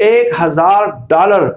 1000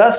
10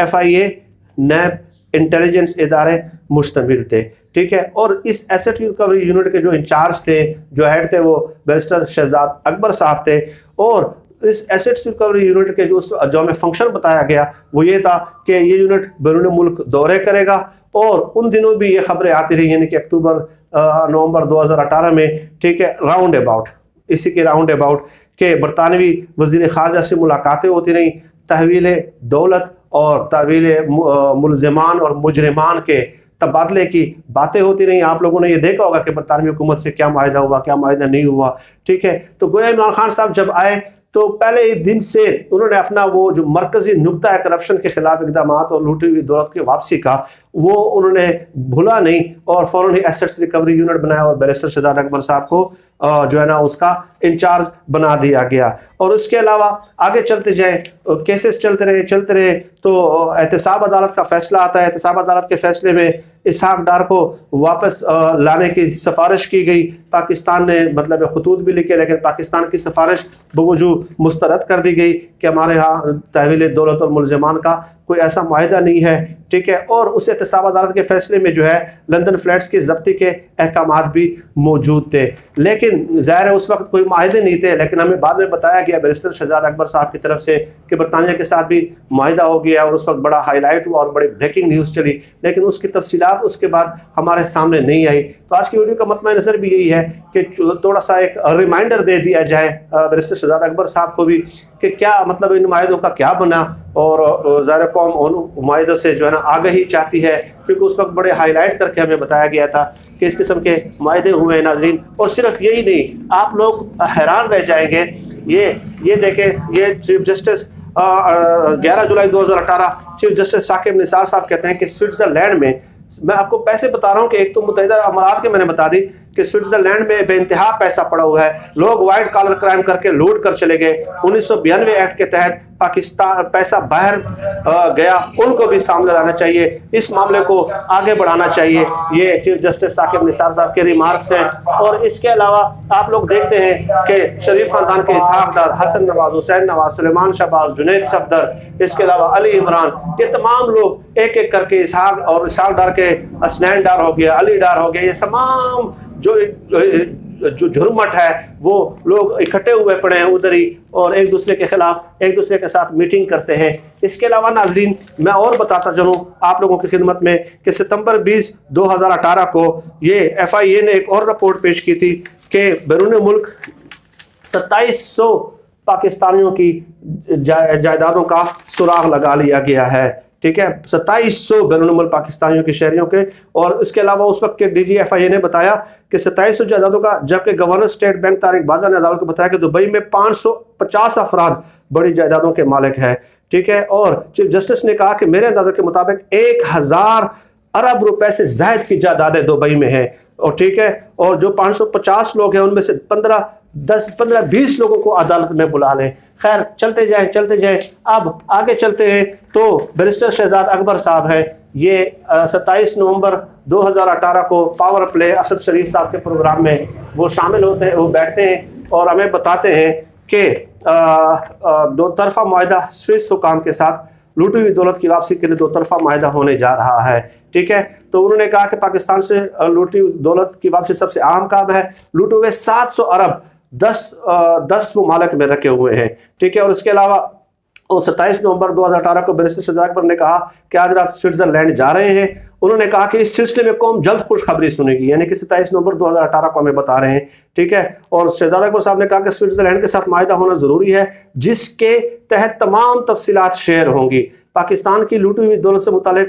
FIA NAB, intelligence ادارے مشتمل تھے. ٹھیک ہے, اور اس ایسٹ ریکوری یونٹ کے جو انچارج تھے, جو ہیڈ تھے, وہ بیرسٹر شہزاد اکبر صاحب تھے. اور اس ایسٹ ریکوری یونٹ کے جو ہمیں فنکشن بتایا گیا وہ یہ تھا کہ یہ یونٹ بیرون ملک دورے کرے گا. اور ان دنوں بھی یہ خبریں آتی رہی, یعنی کہ اکتوبر نومبر 2018 میں, ٹھیک ہے, راؤنڈ اباؤٹ, اسی کے راؤنڈ اباؤٹ کہ برطانوی وزیر خارجہ سے ملاقاتیں ہوتی رہیں, تحویل دولت اور تحویل ملزمان اور مجرمان کے تبادلے کی باتیں ہوتی رہیں. آپ لوگوں نے یہ دیکھا ہوگا کہ برطانوی حکومت سے کیا معاہدہ ہوا, کیا معاہدہ نہیں ہوا. ٹھیک ہے, تو گویا عمران خان صاحب جب آئے تو پہلے ہی دن سے انہوں نے اپنا وہ جو مرکزی نقطہ ہے کرپشن کے خلاف اقدامات اور لوٹی ہوئی دولت کی واپسی کا, وہ انہوں نے بھولا نہیں, اور فوراً ہی ایسٹس ریکوری یونٹ بنایا اور بیرسٹر شہزاد اکبر صاحب کو جو ہے نا اس کا انچارج بنا دیا گیا. اور اس کے علاوہ آگے چلتے جائیں, کیسز چلتے رہے تو احتساب عدالت کا فیصلہ آتا ہے. احتساب عدالت کے فیصلے میں اسحاق ڈار کو واپس لانے کی سفارش کی گئی. پاکستان نے مطلب خطوط بھی لکھے, لیکن پاکستان کی سفارش بوجود مسترد کر دی گئی کہ ہمارے ہاں تحویل دولت اور ملزمان کا کوئی ایسا معاہدہ نہیں ہے. ٹھیک ہے, اور اس احتساب عدالت کے فیصلے میں جو ہے لندن فلیٹس کی ضبطی کے احکامات بھی موجود تھے. لیکن ظاہر ہے اس وقت کوئی معاہدے نہیں تھے, لیکن ہمیں بعد میں بتایا گیا بیرسٹر شہزاد اکبر صاحب کی طرف سے کہ برطانیہ کے ساتھ بھی معاہدہ ہو گیا, اور اس وقت بڑا ہائی لائٹ ہوا اور بڑی بریکنگ نیوز چلی, لیکن اس کی تفصیلات اس کے بعد ہمارے سامنے نہیں آئی. تو آج کی ویڈیو کا مطمئن نظر بھی یہی ہے کہ تھوڑا سا ایک ریمائنڈر دے دیا جائے بیرسٹر شہزاد اکبر صاحب کو بھی کہ کیا مطلب ان معاہدوں کا کیا بنا, اور ظاہر قوم ان معاہدوں سے جو ہے نا آگہی چاہتی ہے, کیونکہ اس وقت بڑے ہائی لائٹ کر کے ہمیں بتایا گیا تھا کہ اس قسم کے معاہدے ہوئے ہیں. ناظرین, اور صرف یہی نہیں, آپ لوگ حیران رہ جائیں گے. یہ دیکھیں, یہ چیف جسٹس 11 جولائی 2018 چیف جسٹس ثاقب نثار صاحب کہتے ہیں کہ سوئٹزرلینڈ میں آپ کو پیسے بتا رہا ہوں کہ ایک تو متحدہ امارات کے میں نے بتا دی کہ سوئٹزرلینڈ میں بے انتہا پیسہ پڑا ہوا ہے, لوگ وائٹ کالر کرائم کر کے لوٹ کر چلے گئے. 1992 ایکٹ کے تحت پاکستان پیسہ باہر گیا, ان کو بھی سامنے لانا چاہیے, اس معاملے کو آگے بڑھانا چاہیے. یہ چیف جسٹس ثاقب نثار صاحب کے ریمارکس ہیں. اور اس کے علاوہ آپ لوگ دیکھتے ہیں کہ شریف خاندان کے اسحاق ڈار, حسن نواز, حسین نواز, سلیمان شہباز, جنید صفدر, اس کے علاوہ علی عمران, یہ تمام لوگ ایک ایک کر کے اسحاق ڈار کے اسنین ڈار ہو گیا, علی ڈار ہو گیا, یہ تمام جو جھرمٹ ہے وہ لوگ اکٹھے ہوئے پڑے ہیں ادھر ہی, اور ایک دوسرے کے خلاف ایک دوسرے کے ساتھ میٹنگ کرتے ہیں. اس کے علاوہ ناظرین میں اور بتاتا چلوں آپ لوگوں کی خدمت میں کہ ستمبر 20 2018 کو یہ FIA نے ایک اور رپورٹ پیش کی تھی کہ بیرون ملک 2700 پاکستانیوں کی جائیدادوں کا سراغ لگا لیا گیا ہے. ٹھیک ہے, 2700 بیرون ملک پاکستانیوں کے شہریوں کے. اور اس کے علاوہ اس وقت کے DG FIA نے بتایا کہ 2700 جائیدادوں کا, جبکہ governor state bank Tariq Bajwa نے عدالت کو بتایا کہ دبئی میں 550 افراد بڑی جائیدادوں کے مالک ہیں. ٹھیک ہے, اور چیف جسٹس نے کہا کہ میرے اندازے کے مطابق 1000 ارب روپے سے زائد کی جائیدادیں دبئی میں ہیں. اور ٹھیک ہے, اور جو 550 لوگ ہیں ان میں سے 15-20 لوگوں کو عدالت میں بلا لیں. خیر چلتے جائیں. اب آگے چلتے ہیں تو بیرسٹر شہزاد اکبر صاحب ہیں, یہ 27 نومبر 2018 کو پاور پلے اسد شریف صاحب کے پروگرام میں وہ شامل ہوتے ہیں, وہ بیٹھتے ہیں اور ہمیں بتاتے ہیں کہ دو طرفہ معاہدہ سوئس حکام کے ساتھ لوٹی ہوئی دولت کی واپسی کے لیے 2 طرفہ معاہدہ ہونے جا رہا ہے. ٹھیک ہے, تو انہوں نے کہا کہ پاکستان سے لوٹی ہوئی دولت کی واپسی سب سے اہم کام ہے. لوٹے ہوئے 700 ارب 10 ممالک میں رکھے ہوئے ہیں. ٹھیک ہے, اور اس کے علاوہ 27 نومبر 2018 کو بیرسٹر شہزاد اکبر نے کہا کہ آج رات سوئٹزرلینڈ جا رہے ہیں. انہوں نے کہا کہ اس سلسلے میں قوم جلد خوشخبری سنے گی, یعنی کہ 27 نومبر 2018 کو ہمیں بتا رہے ہیں. ٹھیک ہے, اور شہزاد اکبر صاحب نے کہا کہ سوئٹزرلینڈ کے ساتھ معاہدہ ہونا ضروری ہے جس کے تحت تمام تفصیلات شیئر ہوں گی. پاکستان کی لوٹی ہوئی دولت سے متعلق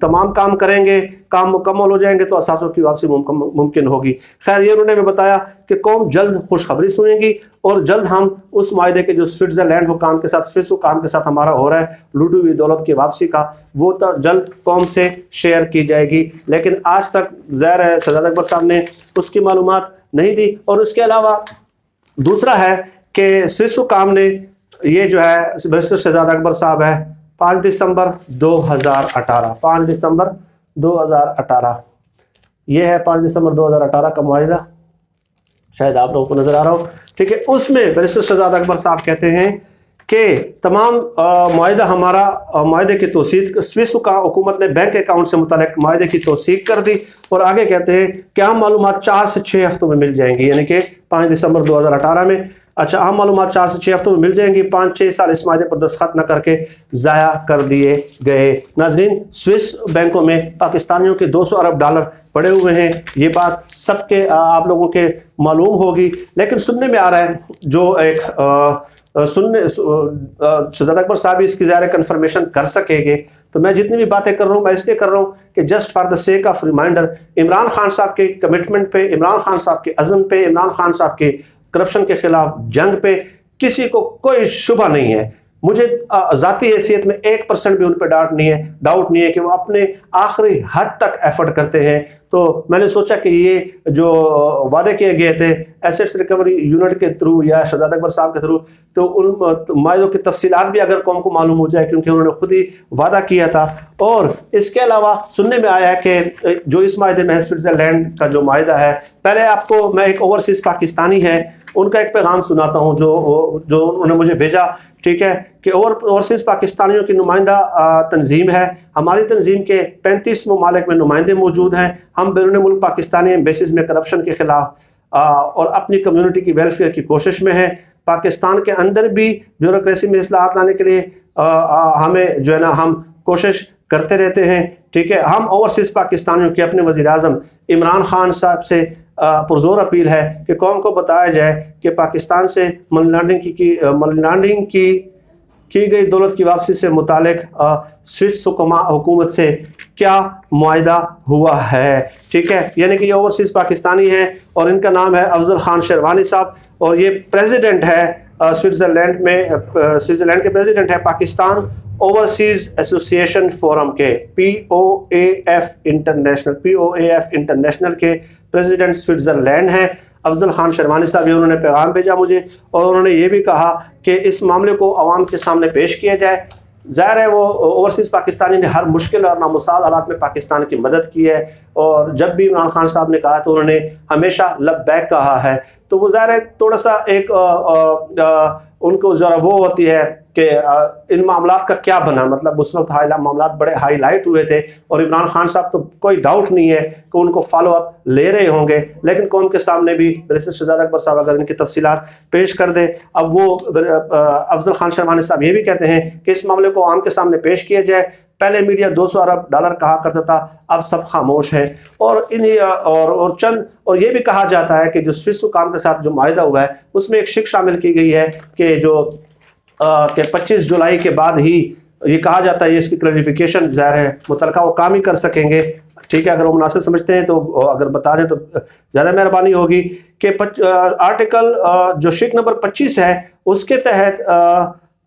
تمام کام کریں گے, کام مکمل ہو جائیں گے تو اثاثوں کی واپسی ممکن ہوگی. خیر یہ انہوں نے ہمیں بتایا کہ قوم جلد خوشخبری سنیں گی, اور جلد ہم اس معاہدے کے جو سوئٹزرلینڈ حکام کے ساتھ سوئس حکام کے ساتھ ہمارا ہو رہا ہے لوٹی ہوئی دولت کی واپسی کا, وہ جلد قوم سے شیئر کی جائے گی. لیکن آج تک ظاہر ہے شہزاد اکبر صاحب نے اس کی معلومات نہیں دی. اور اس کے علاوہ دوسرا ہے کہ سوئس حکام نے یہ جو ہے بیرسٹر شہزاد اکبر صاحب ہے 5 دسمبر 2018 یہ ہے 5 دسمبر 2018 کا معاہدہ, شاید آپ لوگوں کو نظر آ رہا ہو. ٹھیک ہے, اس میں بیرسٹر شہزاد اکبر صاحب کہتے ہیں کہ تمام معاہدہ ہمارا معاہدے کی توثیق سوئس حکومت نے بینک اکاؤنٹ سے متعلق معاہدے کی توثیق کر دی، اور آگے کہتے ہیں کہ اہم معلومات 4 سے 6 ہفتوں میں مل جائیں گی، یعنی کہ 5 دسمبر 2018 میں اہم معلومات 4 سے 6 ہفتوں میں مل جائیں گی۔ 5-6 سال اس معاہدے پر دستخط نہ کر کے ضائع کر دیے گئے۔ ناظرین، سوئس بینکوں میں پاکستانیوں کے 200 ارب ڈالر پڑے ہوئے ہیں، یہ بات سب کے آپ لوگوں کے معلوم ہوگی، لیکن سننے میں آ رہا ہے جو ایک شہزاد اکبر صاحب اس کی ظاہر کنفرمیشن کر سکے گے، تو میں جتنی بھی باتیں کر رہا ہوں میں اس لیے کر رہا ہوں کہ just for the sake of reminder, Imran Khan صاحب کے کمٹمنٹ پہ، عمران خان صاحب کے عزم پہ، عمران خان صاحب کے کرپشن کے خلاف جنگ پہ کسی کو کوئی شبہ نہیں ہے۔ مجھے ذاتی حیثیت میں 1% بھی ان پہ ڈاؤٹ نہیں ہے کہ وہ اپنے آخری حد تک ایفرٹ کرتے ہیں۔ تو میں نے سوچا کہ یہ جو وعدے کیے گئے تھے ایسیٹس ریکوری یونٹ کے تھرو یا شہزاد اکبر صاحب کے تھرو، تو ان معاہدوں کی تفصیلات بھی اگر قوم کو معلوم ہو جائے، کیونکہ انہوں نے خود ہی وعدہ کیا تھا۔ اور اس کے علاوہ سننے میں آیا ہے کہ جو اس معاہدے میں سوئٹزرلینڈ کا جو معاہدہ ہے، پہلے آپ کو میں ایک اوورسیز پاکستانی ہے ان کا ایک پیغام سناتا ہوں جو انہوں نے مجھے بھیجا، ٹھیک ہے، کہ اوورسیز پاکستانیوں کی نمائندہ تنظیم ہے، ہماری تنظیم کے 35 ممالک میں نمائندے موجود ہیں، ہم بیرون ملک پاکستانی ایمبیسیز میں کرپشن کے خلاف اور اپنی کمیونٹی کی ویلفیئر کی کوشش میں ہیں۔ پاکستان کے اندر بھی بیوروکریسی میں اصلاحات لانے کے لیے ہمیں جو ہے نا ہم کوشش کرتے رہتے ہیں، ٹھیک ہے۔ ہم اوورسیز پاکستانیوں کے اپنے وزیر اعظم عمران خان صاحب سے پرزور اپیل ہے کہ قوم کو بتایا جائے کہ پاکستان سے منی لانڈرنگ کی گئی دولت کی واپسی سے متعلق سوئس حکومت سے کیا معاہدہ ہوا ہے، ٹھیک ہے۔ یعنی کہ یہ اوورسیز پاکستانی ہیں اور ان کا نام ہے افضل خان شیروانی صاحب، اور یہ پریزیڈنٹ ہے سوئٹزرلینڈ کے پریزیڈنٹ ہے پاکستان اوورسیز ایسوسی ایشن فورم کے POAF انٹرنیشنل کے پریزیڈنٹ سوئٹزرلینڈ ہیں افضل خان شیروانی صاحب۔ یہ انہوں نے پیغام بھیجا مجھے، اور انہوں نے یہ بھی کہا کہ اس معاملے کو عوام کے سامنے پیش کیا جائے۔ ظاہر ہے وہ اوورسیز پاکستانی نے ہر مشکل اور نامساعد حالات میں پاکستان کی مدد کی ہے، اور جب بھی عمران خان صاحب نے کہا تو انہوں نے ہمیشہ لبیک کہا ہے۔ تو وہ ظاہر ہے تھوڑا سا ایک ان کو ذرا وہ ہوتی ہے کہ ان معاملات کا کیا بنا، مطلب اس وقت معاملات بڑے ہائی لائٹ ہوئے تھے، اور عمران خان صاحب تو کوئی ڈاؤٹ نہیں ہے کہ ان کو فالو اپ لے رہے ہوں گے، لیکن قوم کے سامنے بھی شہزاد اکبر صاحب اگر ان کی تفصیلات پیش کر دے۔ اب وہ افضل خان شیروانی صاحب یہ بھی کہتے ہیں کہ اس معاملے کو عوام کے سامنے پیش کیا جائے۔ پہلے میڈیا 200 ارب ڈالر کہا کرتا تھا، اب سب خاموش ہیں، اور اور یہ بھی کہا جاتا ہے کہ جو سوئس حکام کے ساتھ جو معاہدہ ہوا ہے اس میں ایک شک شامل کی گئی ہے کہ کہ 25 جولائی کے بعد ہی یہ کہا جاتا ہے، اس کی کلیریفیکیشن ظاہر ہے متعلقہ وہ کام ہی کر سکیں گے، ٹھیک ہے۔ اگر وہ مناسب سمجھتے ہیں تو اگر بتا دیں تو زیادہ مہربانی ہوگی کہ آرٹیکل جو شک نمبر 25 ہے اس کے تحت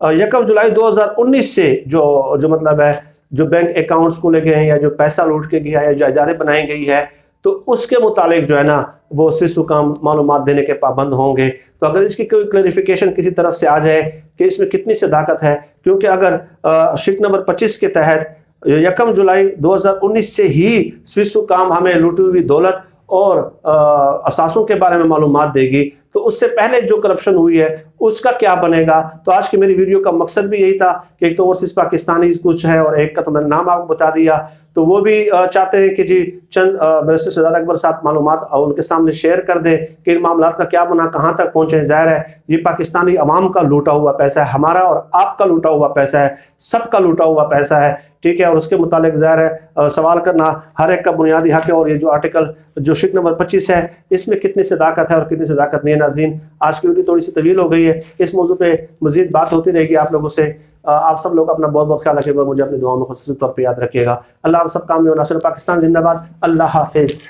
1 جولائی 2019 سے جو مطلب ہے جو بینک اکاؤنٹس کو لے گئے ہیں یا جو پیسہ لوٹ کے گیا ہے یا جو جائیدادیں بنائی گئی ہے، تو اس کے متعلق جو ہے نا وہ سوئس حکام معلومات دینے کے پابند ہوں گے۔ تو اگر اس کی کوئی کلیریفیکیشن کسی طرف سے آ جائے کہ اس میں کتنی صداقت ہے، کیونکہ اگر شک نمبر 25 کے تحت 1 جولائی 2019 سے ہی سوئس حکام ہمیں لوٹی ہوئی دولت اور اثاثوں کے بارے میں معلومات دے گی، تو اس سے پہلے جو کرپشن ہوئی ہے اس کا کیا بنے گا۔ تو آج کی میری ویڈیو کا مقصد بھی یہی تھا کہ ایک تو اوورسیز پاکستانی کچھ ہے، اور ایک کا تو میں نے نام آپ کو بتا دیا، تو وہ بھی چاہتے ہیں کہ جی چند بیرسٹر شہزاد اکبر صاحب معلومات ان کے سامنے شیئر کر دیں کہ ان معاملات کا کیا بنا، کہاں تک پہنچے۔ ظاہر ہے یہ پاکستانی عوام کا لوٹا ہوا پیسہ ہے، ہمارا اور آپ کا لوٹا ہوا پیسہ ہے، سب کا لوٹا ہوا پیسہ ہے، ٹھیک ہے۔ اور اس کے متعلق ظاہر ہے سوال کرنا ہر ایک کا بنیادی حق ہے، اور یہ جو آرٹیکل جو شک نمبر 25 ہے اس میں کتنی صداقت ہے اور کتنی صداقت نہیں ہے۔ ناظرین، آج کی ویڈیو تھوڑی سی طویل ہو گئی ہے، اس موضوع پہ مزید بات ہوتی رہے گی آپ لوگوں سے۔ آپ سب لوگ اپنا بہت بہت خیال رکھیے گا، اور مجھے اپنی دعاؤں میں خصوصی طور پہ یاد رکھیے گا۔ اللہ ہم سب کام میں ناصر پاکستان زندہ باد۔ اللہ حافظ۔